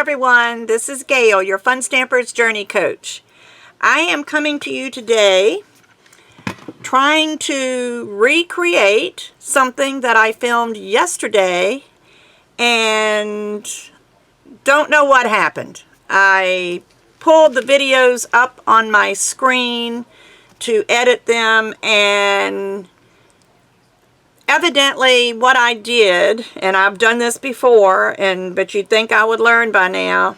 everyone, this is Gail, your Fun Stampers Journey Coach. I am coming to you today trying to recreate something that I filmed yesterday and don't know what happened. I pulled the videos up on my screen to edit them, and evidently what I did, and I've done this before, but you'd think I would learn by now,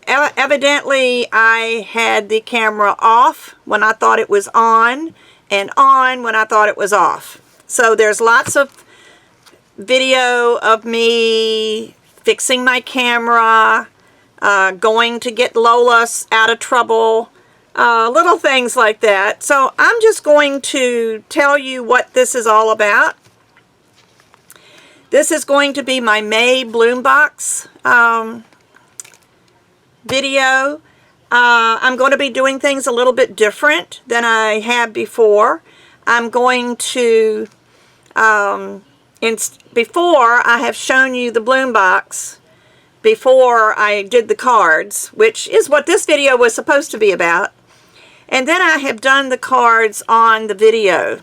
evidently I had the camera off when I thought it was on and on when I thought it was off. So there's lots of video of me fixing my camera, going to get Lola out of trouble, little things like that. So I'm just going to tell you what this is all about. This is going to be my May Bloom Box video. I'm going to be doing things a little bit different than I have before. I'm going to, before I have shown you the Bloom Box, before I did the cards, which is what this video was supposed to be about. And then I have done the cards on the video.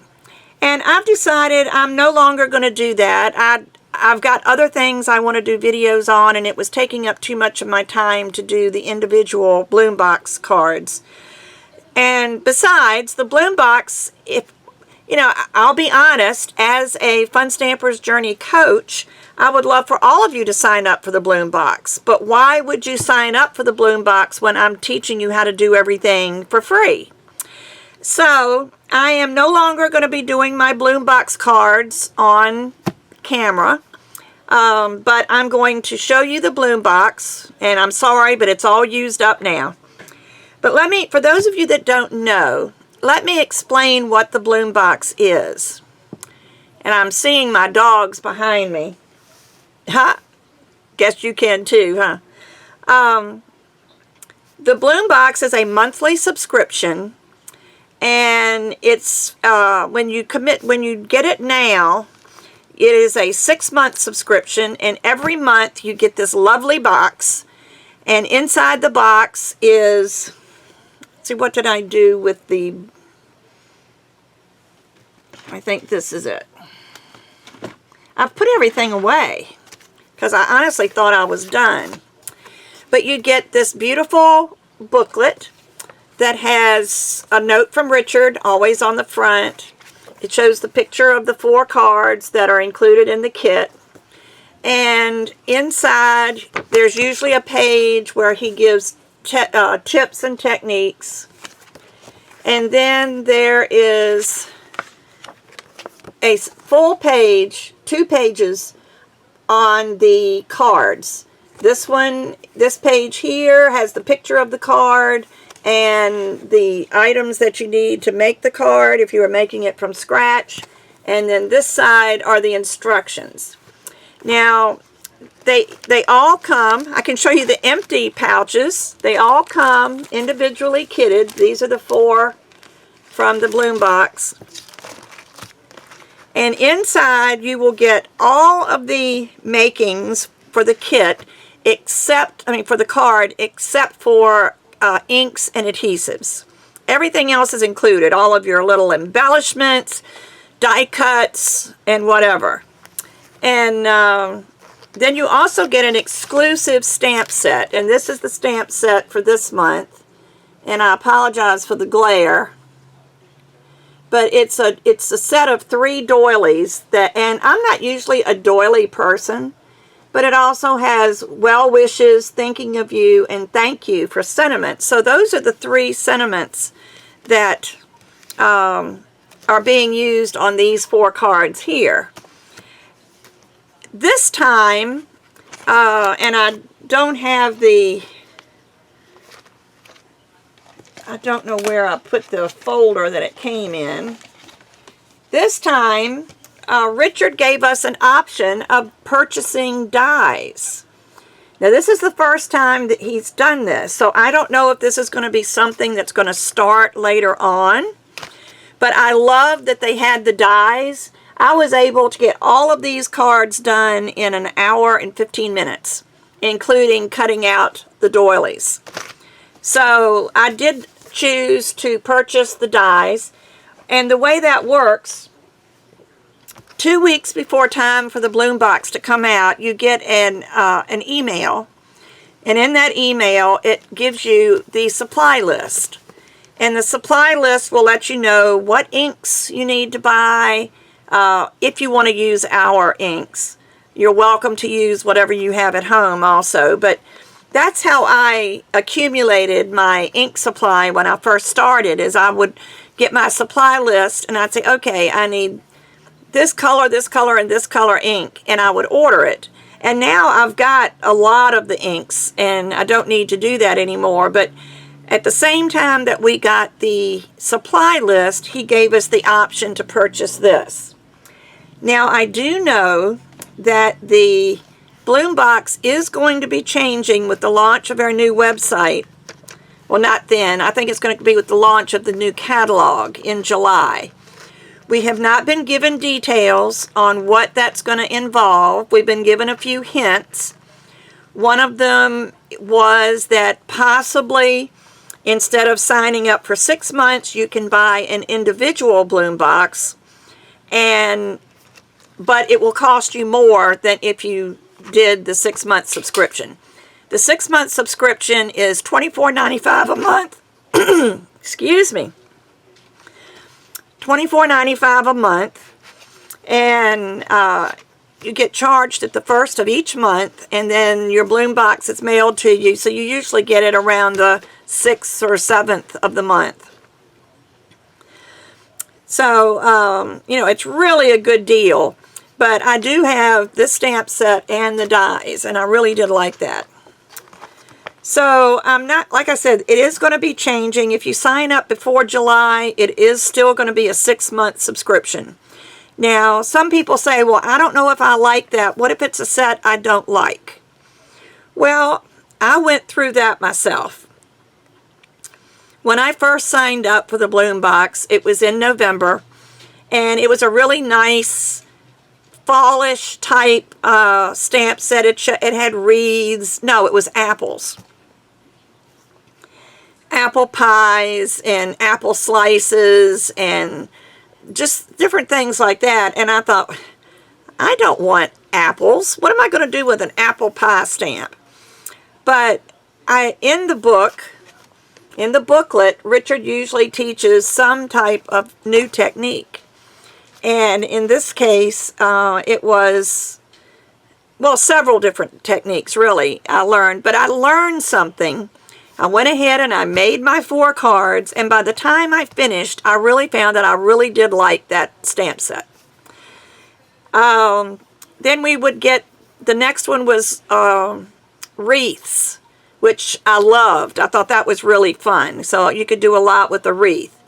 And I've decided I'm no longer going to do that. I've got other things I want to do videos on, and it was taking up too much of my time to do the individual Bloom Box cards. And besides, the Bloom Box, if you know, I'll be honest, as a Fun Stampers Journey coach, I would love for all of you to sign up for the Bloom Box. But why would you sign up for the Bloom Box when I'm teaching you how to do everything for free? So I am no longer going to be doing my Bloom Box cards on camera, but I'm going to show you the Bloom Box, and I'm sorry, but it's all used up now. But for those of you that don't know, let me explain what the Bloom Box is. And I'm seeing my dogs behind me. Ha! Guess you can too, huh? The Bloom Box is a monthly subscription, and it's when you get it now, it is a 6-month subscription, and every month you get this lovely box, and inside the box is, let's see, what did I do with the, I think this is it. I've put everything away because I honestly thought I was done. But you get this beautiful booklet that has a note from Richard, always on the front. It shows the picture of the 4 cards that are included in the kit. And inside, there's usually a page where he gives tips and techniques. And then there is a full page, 2 pages on the cards. This page here has the picture of the card and the items that you need to make the card if you are making it from scratch. And then this side are the instructions. Now, they all come, I can show you the empty pouches. They all come individually kitted. These are the 4 from the Bloom Box. And inside you will get all of the makings for the kit, for the card, except for inks and adhesives. Everything else is included, all of your little embellishments, die cuts, and whatever. And then you also get an exclusive stamp set, and this is the stamp set for this month. And I apologize for the glare, but it's a set of 3 doilies and I'm not usually a doily person, but it also has well wishes, thinking of you, and thank you for sentiments. So those are the 3 sentiments that are being used on these 4 cards here. This time, and I don't have I don't know where I put the folder that it came in. This time, Richard gave us an option of purchasing dies. Now, this is the first time that he's done this, so I don't know if this is going to be something that's going to start later on. But I love that they had the dies. I was able to get all of these cards done in an hour and 15 minutes. including cutting out the doilies. So I did choose to purchase the dies, and the way that works, 2 weeks before time for the bloom box to come out, you get an email, and in that email it gives you the supply list. And the supply list will let you know what inks you need to buy. If you want to use our inks, you're welcome to use whatever you have at home also. But that's how I accumulated my ink supply when I first started, is I would get my supply list and I'd say, okay, I need this color, and this color ink, and I would order it. And now I've got a lot of the inks, and I don't need to do that anymore. But at the same time that we got the supply list, he gave us the option to purchase this. Now, I do know that the bloom box is going to be changing with the launch of our new website. Well, not then. I think it's going to be with the launch of the new catalog in July. We have not been given details on what that's going to involve. We've been given a few hints. One of them was that possibly, instead of signing up for 6 months, you can buy an individual bloom box, but it will cost you more than if you did the 6-month subscription. The 6-month subscription is $24.95 a month. Excuse me. $24.95 a month, and you get charged at the first of each month, and then your bloom box is mailed to you, so you usually get it around the 6th or 7th of the month. So, you know, it's really a good deal. But I do have this stamp set and the dies, and I really did like that. So, I'm not, like I said, it is going to be changing. If you sign up before July, it is still going to be a 6-month subscription. Now, some people say, well, I don't know if I like that. What if it's a set I don't like? Well, I went through that myself. When I first signed up for the bloom box, it was in November, and it was a really nice fallish type stamp set. It had wreaths. No, it was apples. Apple pies and apple slices and just different things like that. And I thought, I don't want apples. What am I going to do with an apple pie stamp? But in the booklet, Richard usually teaches some type of new technique. And in this case, it was, well, several different techniques, really, I learned. But I learned something. I went ahead and I made my 4 cards, and by the time I finished, I really found that I really did like that stamp set. Then we would get, the next one was wreaths, which I loved. I thought that was really fun. So you could do a lot with a wreath.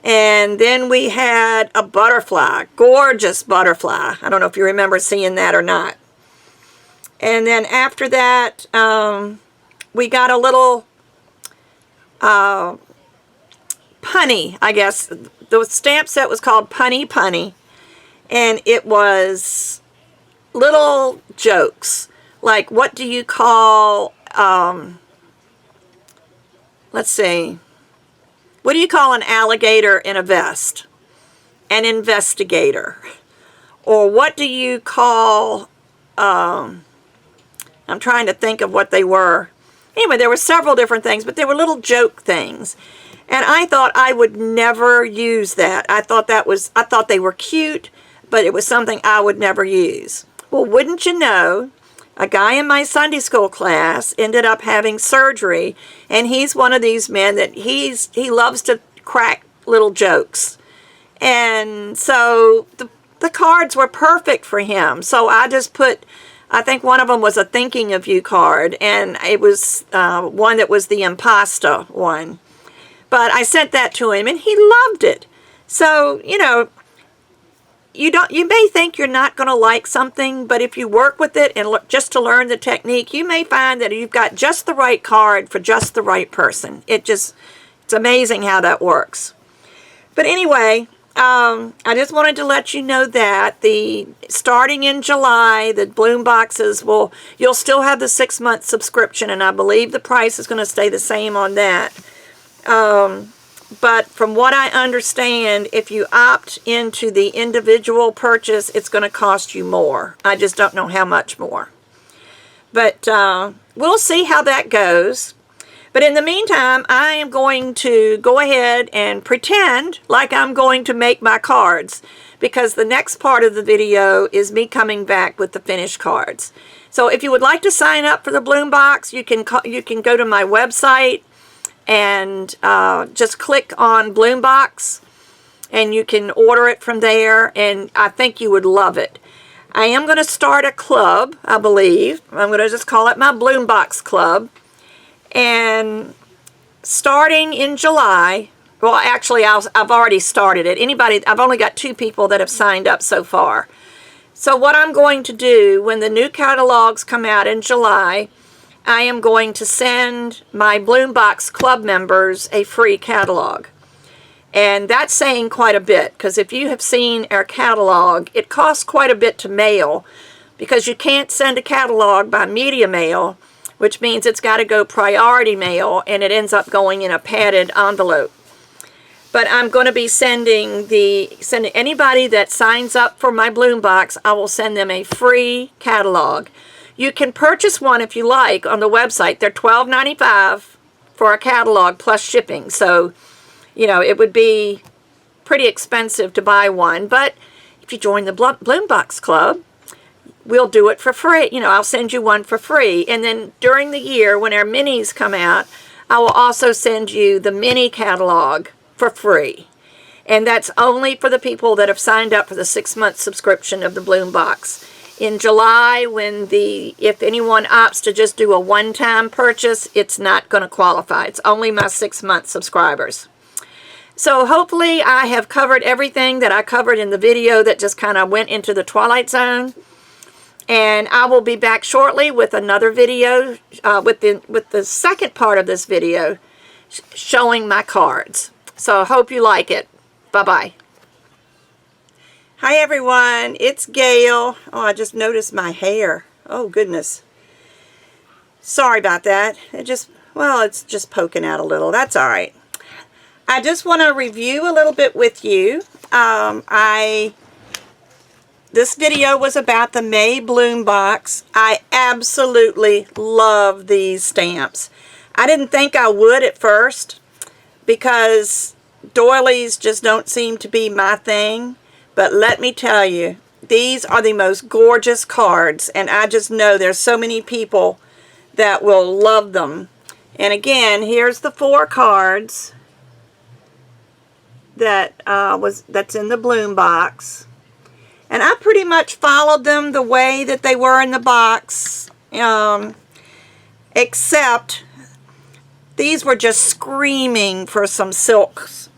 And then we had a butterfly, gorgeous butterfly. I don't know if you remember seeing that or not. And then after that, we got a little punny, I guess. The stamp set was called Punny Punny, and it was little jokes. Like, what do you call, let's see, what do you call an alligator in a vest? An investigator. Or what do you call, I'm trying to think of what they were. Anyway, there were several different things, but they were little joke things. And I thought I would never use that. I thought they were cute, but it was something I would never use. Well, wouldn't you know, a guy in my Sunday school class ended up having surgery, and he's one of these men that he loves to crack little jokes. And so the cards were perfect for him. So I just put, I think one of them was a thinking of you card, and it was one that was the impasta one. But I sent that to him, and he loved it. So, you know, you may think you're not going to like something, but if you work with it and just to learn the technique, you may find that you've got just the right card for just the right person. It's amazing how that works. But anyway, I just wanted to let you know that starting in July, the Bloom boxes you'll still have the 6-month subscription, and I believe the price is going to stay the same on that. But from what I understand, if you opt into the individual purchase, it's going to cost you more. I just don't know how much more. But we'll see how that goes. But in the meantime, I am going to go ahead and pretend like I'm going to make my cards, because the next part of the video is me coming back with the finished cards. So if you would like to sign up for the Bloom box, you can go to my website and just click on Bloom box, and you can order it from there, and I think you would love it. I am going to start a club, I believe. I'm going to just call it my Bloom box club. And starting in July, well, actually, I've already started it. I've only got 2 people that have signed up so far. So what I'm going to do when the new catalogs come out in July, I am going to send my Bloom box club members a free catalog. And that's saying quite a bit, because if you have seen our catalog, it costs quite a bit to mail, because you can't send a catalog by media mail, which means it's got to go priority mail, and it ends up going in a padded envelope. But I'm going to be sending anybody that signs up for my Bloom box, I will send them a free catalog. You can purchase one if you like on the website. They're $12.95 for a catalog plus shipping. So, you know, it would be pretty expensive to buy one. But if you join the Bloom box club, we'll do it for free. You know, I'll send you one for free. And then during the year, when our minis come out, I will also send you the mini catalog for free. And that's only for the people that have signed up for the 6-month subscription of the Bloom box. In July, if anyone opts to just do a one-time purchase, it's not going to qualify. It's only my 6-month subscribers. So hopefully I have covered everything that I covered in the video that just kind of went into the Twilight Zone. And I will be back shortly with another video, with the second part of this video, showing my cards. So I hope you like it. Bye-bye. Hi everyone, it's Gail. Oh, I just noticed my hair. Oh goodness. Sorry about that. It's just poking out a little. That's all right. I just want to review a little bit with you. This video was about the May Bloom box. I absolutely love these stamps. I didn't think I would at first, because doilies just don't seem to be my thing. But let me tell you, these are the most gorgeous cards, and I just know there's so many people that will love them. And again, here's the 4 cards that's in the Bloom box. And I pretty much followed them the way that they were in the box, except these were just screaming for some silks.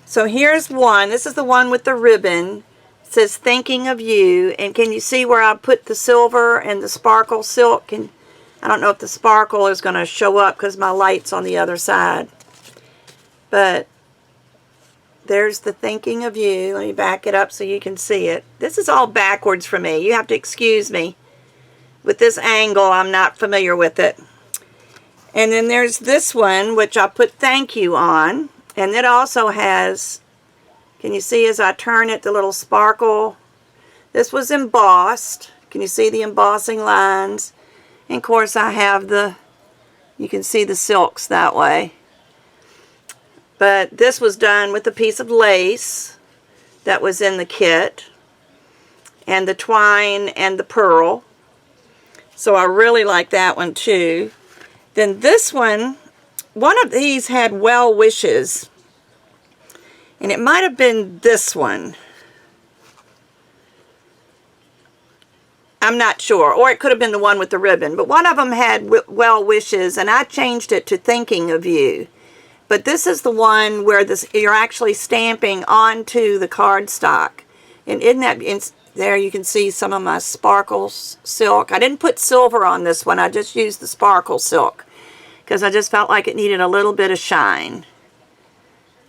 So here's one. This is the one with the ribbon. It says, "Thinking of You." And can you see where I put the silver and the sparkle silk? And I don't know if the sparkle is going to show up because my light's on the other side. But there's the "Thinking of You." Let me back it up so you can see it. This is all backwards for me. You have to excuse me. With this angle, I'm not familiar with it. And then there's this one, which I put "Thank You" on. And it also has, can you see as I turn it, the little sparkle? This was embossed. Can you see the embossing lines? And of course I have you can see the silks that way. But this was done with a piece of lace that was in the kit, and the twine and the pearl. So I really like that one too. Then this one of these had "Well Wishes," and it might have been this one. I'm not sure, or it could have been the one with the ribbon, but one of them had "Well Wishes," and I changed it to "Thinking of You." But this is the one where you're actually stamping onto the cardstock. And isn't that, there you can see some of my sparkle silk. I didn't put silver on this one, I just used the sparkle silk, because I just felt like it needed a little bit of shine.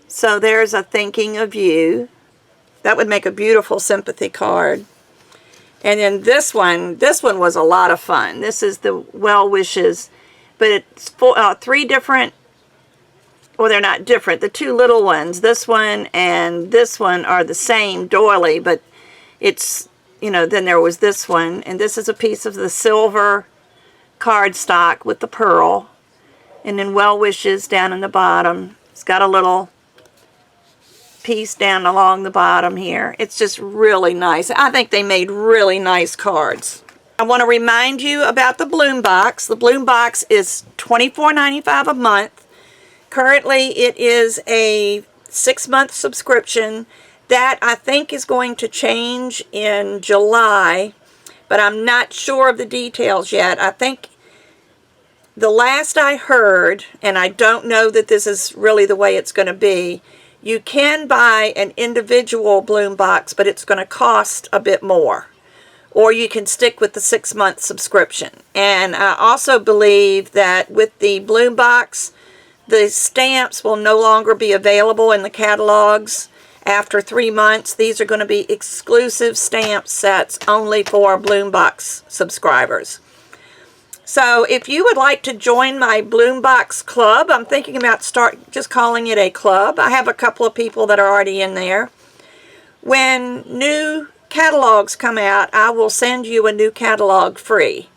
So there's a "Thinking of You." That would make a beautiful sympathy card. And then this one was a lot of fun. This is the well wishes, but it's three different, well, they're not different. The two little ones, this one and this one, are the same doily, but it's, you know, then there was this one, and this is a piece of the silver cardstock with the pearl, and then well wishes down in the bottom. It's got a little piece down along the bottom here. It's just really nice. I think they made really nice cards. I want to remind you about the Bloom Box. The Bloom Box is $24.95 a month. Currently it is a 6-month subscription. That I think is going to change in July, but I'm not sure of the details yet. I think the last I heard, and I don't know that this is really the way it's going to be, you can buy an individual Bloom Box, but it's going to cost a bit more. Or you can stick with the 6-month subscription. And I also believe that with the Bloom Box, the stamps will no longer be available in the catalogs after 3 months. These are going to be exclusive stamp sets only for Bloom Box subscribers. So if you would like to join my Bloom Box club, I'm thinking about just calling it a club. I have a couple of people that are already in there. When new catalogs come out, I will send you a new catalog free.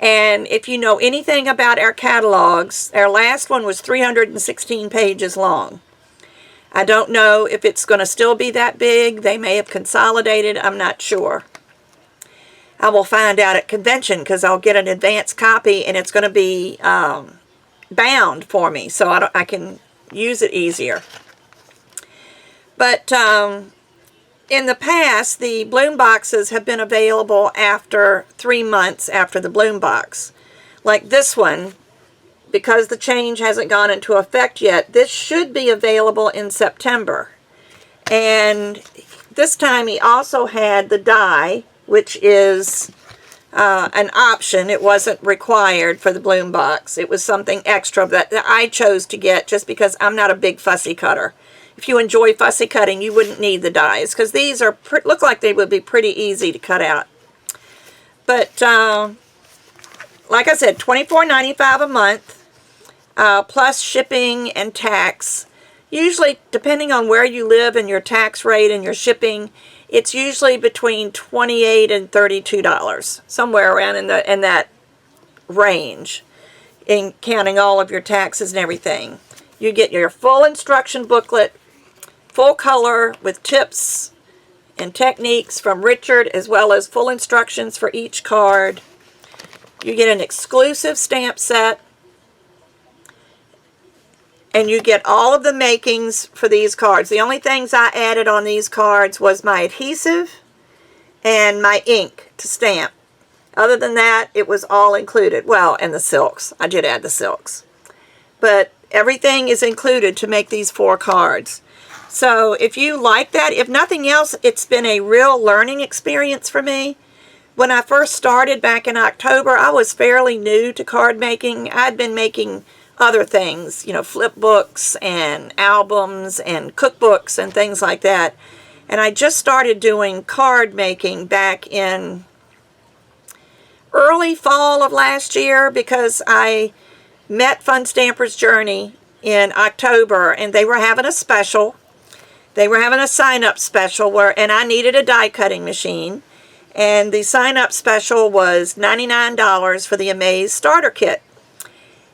And if you know anything about our catalogs, our last one was 316 pages long. I don't know if it's going to still be that big. They may have consolidated. I'm not sure. I will find out at convention because I'll get an advance copy and it's going to be bound for me so I can use it easier. But in the past, the Bloom Boxes have been available after 3 months after the Bloom Box. Like this one, because the change hasn't gone into effect yet, this should be available in September. And this time he also had the die, which is an option. It wasn't required for the Bloom Box. It was something extra that I chose to get just because I'm not a big fussy cutter. If you enjoy fussy cutting, you wouldn't need the dies because these are look like they would be pretty easy to cut out. But like I said, $24.95 a month plus shipping and tax. Usually, depending on where you live and your tax rate and your shipping, it's usually between $28 and $32, somewhere around in that range, in counting all of your taxes and everything. You get your full instruction booklet, full color with tips and techniques from Richard, as well as full instructions for each card. You get an exclusive stamp set, and you get all of the makings for these cards. The only things I added on these cards was my adhesive and my ink to stamp. Other than that, it was all included. Well, and the silks. I did add the silks. But everything is included to make these 4 cards. So if you like that, if nothing else, it's been a real learning experience for me. When I first started back in October, I was fairly new to card making. I'd been making other things, you know, flip books and albums and cookbooks and things like that. And I just started doing card making back in early fall of last year because I met Fun Stamper's Journey in October and they were having a special. They were having a sign-up special and I needed a die cutting machine. And the sign-up special was $99 for the Amaze starter kit.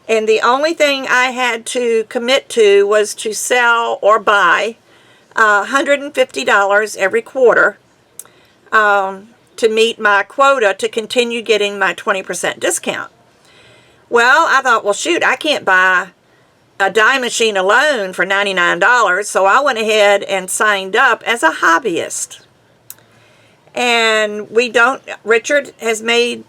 And the only thing I had to commit to was to sell or buy $150 every quarter to meet my quota to continue getting my 20% discount. Well, I thought, well, shoot, I can't buy a die machine alone for $99, so I went ahead and signed up as a hobbyist. And Richard has made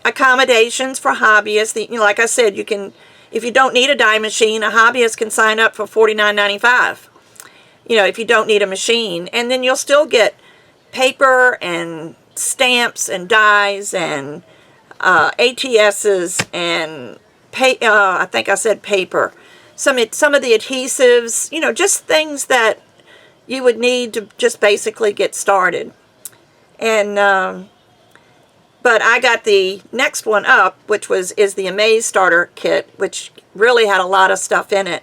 accommodations for hobbyists. Like I said, you can, if you don't need a die machine, a hobbyist can sign up for $49.95. If you don't need a machine, and then you'll still get paper and stamps and dies and ATSs and I think I said paper. Some of the adhesives, just things that you would need to just basically get started. And but I got the next one up, which is the Amaze Starter Kit, which really had a lot of stuff in it.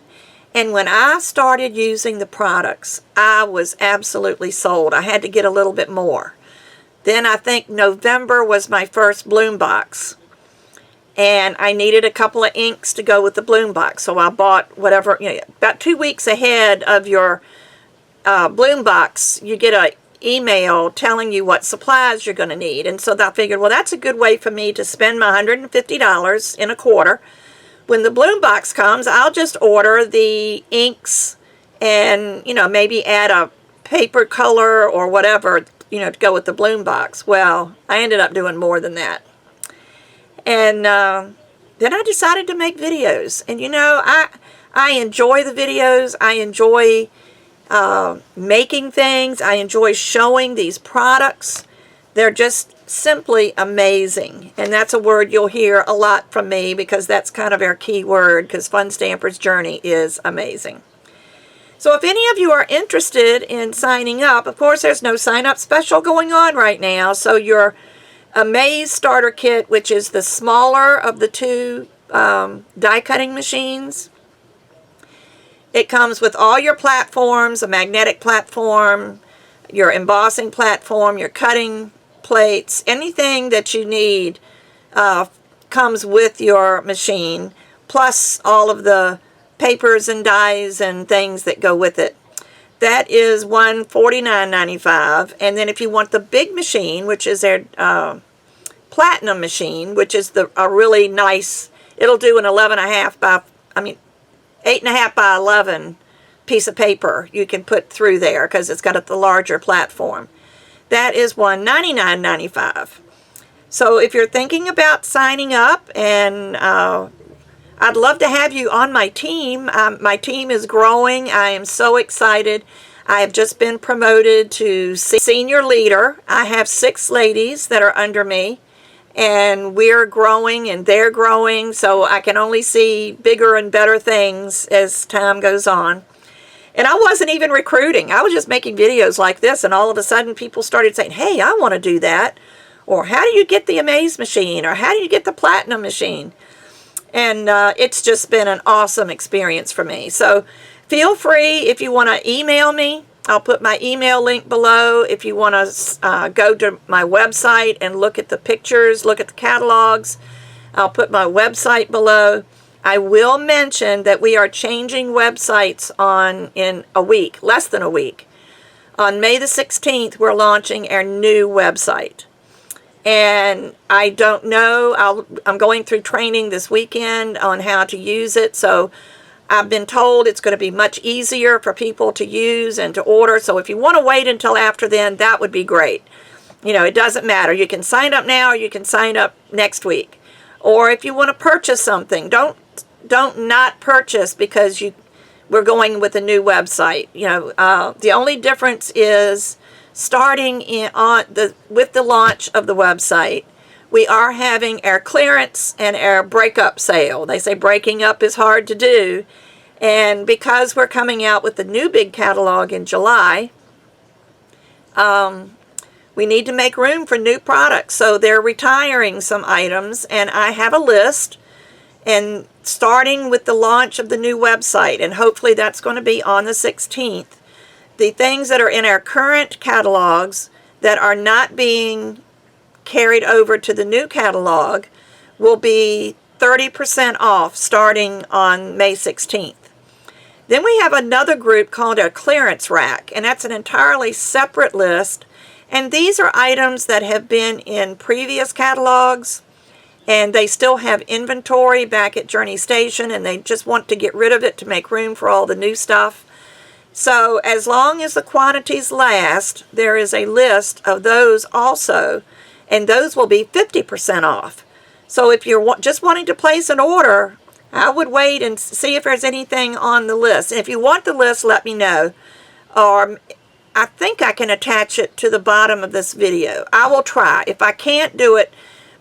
And when I started using the products, I was absolutely sold. I had to get a little bit more. Then I think November was my first bloom box. And I needed a couple of inks to go with the bloom box. So I bought whatever, about 2 weeks ahead of your bloom box, you get an email telling you what supplies you're going to need. And so I figured, well, that's a good way for me to spend my $150 in a quarter. When the bloom box comes, I'll just order the inks and, maybe add a paper color or whatever, to go with the bloom box. Well, I ended up doing more than that. And then I decided to make videos. And, I enjoy the videos. I enjoy making things. I enjoy showing these products. They're just simply amazing. And that's a word you'll hear a lot from me because that's kind of our key word, because Fun Stamper's journey is amazing. So if any of you are interested in signing up, of course there's no sign up special going on right now. So your Amaze Starter Kit, which is the smaller of the two die cutting machines, it comes with all your platforms, a magnetic platform, your embossing platform, your cutting plates, anything that you need comes with your machine, plus all of the papers and dies and things that go with it. That is $149.95. And then if you want the big machine, which is their platinum machine, which is a really nice, it'll do an 8.5 by 11 piece of paper you can put through there because it's got the larger platform. That is $199.95. So if you're thinking about signing up, and I'd love to have you on my team. My team is growing. I am so excited. I have just been promoted to senior leader. I have 6 ladies that are under me, and we're growing and they're growing, so I can only see bigger and better things as time goes on. And I wasn't even recruiting. I was just making videos like this, and all of a sudden people started saying, hey, I want to do that. Or how do you get the Amaze machine? Or how do you get the Platinum machine? And it's just been an awesome experience for me. So feel free if you want to email me. I'll put my email link below. If you want to go to my website and look at the pictures, look at the catalogs, I'll put my website below. I will mention that we are changing websites in a week, less than a week. On May the 16th, we're launching our new website. And I don't know, I'm going through training this weekend on how to use it. So I've been told it's going to be much easier for people to use and to order. So if you want to wait until after then, that would be great. It doesn't matter. You can sign up now or you can sign up next week. Or if you want to purchase something, don't not purchase because we're going with a new website. The only difference is starting with the launch of the website, we are having our clearance and our breakup sale. They say breaking up is hard to do, and because we're coming out with the new big catalog in July, we need to make room for new products. So they're retiring some items, and I have a list. And starting with the launch of the new website, and hopefully that's going to be on the 16th, the things that are in our current catalogs that are not being carried over to the new catalog will be 30% off starting on May 16th. Then we have another group called a clearance rack, and that's an entirely separate list. And these are items that have been in previous catalogs, and they still have inventory back at Journey Station, and they just want to get rid of it to make room for all the new stuff. So as long as the quantities last, there is a list of those also, and those will be 50% off. So if you're just wanting to place an order, I would wait and see if there's anything on the list. And if you want the list, let me know. Or I think I can attach it to the bottom of this video. I will try. If I can't do it,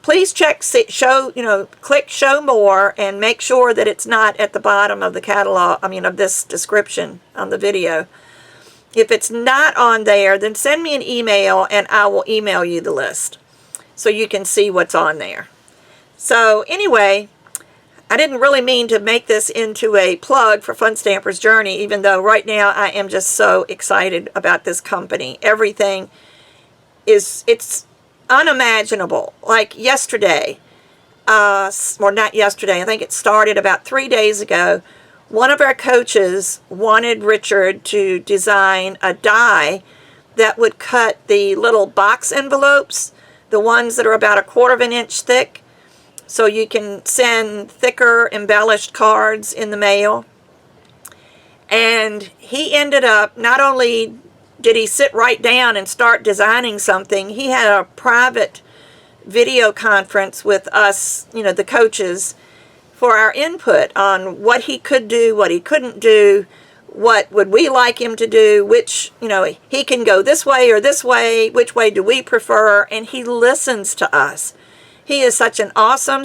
please check, click show more and make sure that it's not at the bottom of the catalog, of this description on the video. If it's not on there, then send me an email and I will email you the list so you can see what's on there. So anyway, I didn't really mean to make this into a plug for Fun Stamper's Journey, even though right now I am just so excited about this company. Everything it's unimaginable. Like yesterday, or not yesterday, I think it started about 3 days ago, one of our coaches wanted Richard to design a die that would cut the little box envelopes, the ones that are about 1/4 of an inch thick, so you can send thicker embellished cards in the mail. And he ended up, not only did he sit right down and start designing something, he had a private video conference with us, you know, the coaches, for our input on what he could do, what he couldn't do, what would we like him to do, which, you know, he can go this way or this way, which way do we prefer, and he listens to us. He is such an awesome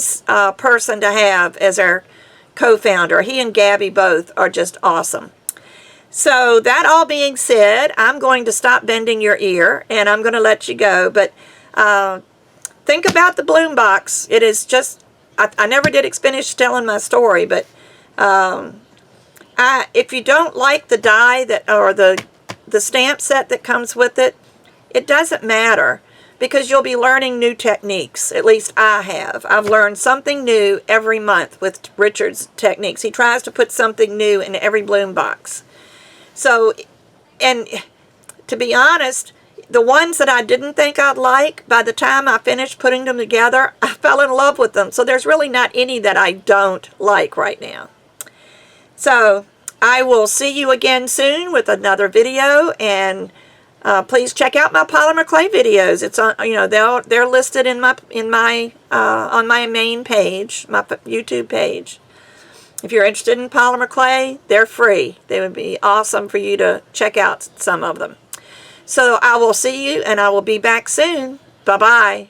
person to have as our co-founder. He and Gabby both are just awesome. So that all being said, I'm going to stop bending your ear and I'm going to let you go. But think about the bloom box. It is just, I never did finish telling my story, but if you don't like the die that, or the stamp set that comes with it, it doesn't matter, because you'll be learning new techniques. At least I have. I've learned something new every month with Richard's techniques. He tries to put something new in every bloom box. So, and to be honest, the ones that I didn't think I'd like, by the time I finished putting them together, I fell in love with them. So there's really not any that I don't like right now. So I will see you again soon with another video, and please check out my polymer clay videos. It's on, you know, they're listed in my on my main page, my YouTube page. If you're interested in polymer clay, they're free. They would be awesome for you to check out some of them. So I will see you, and I will be back soon. Bye-bye.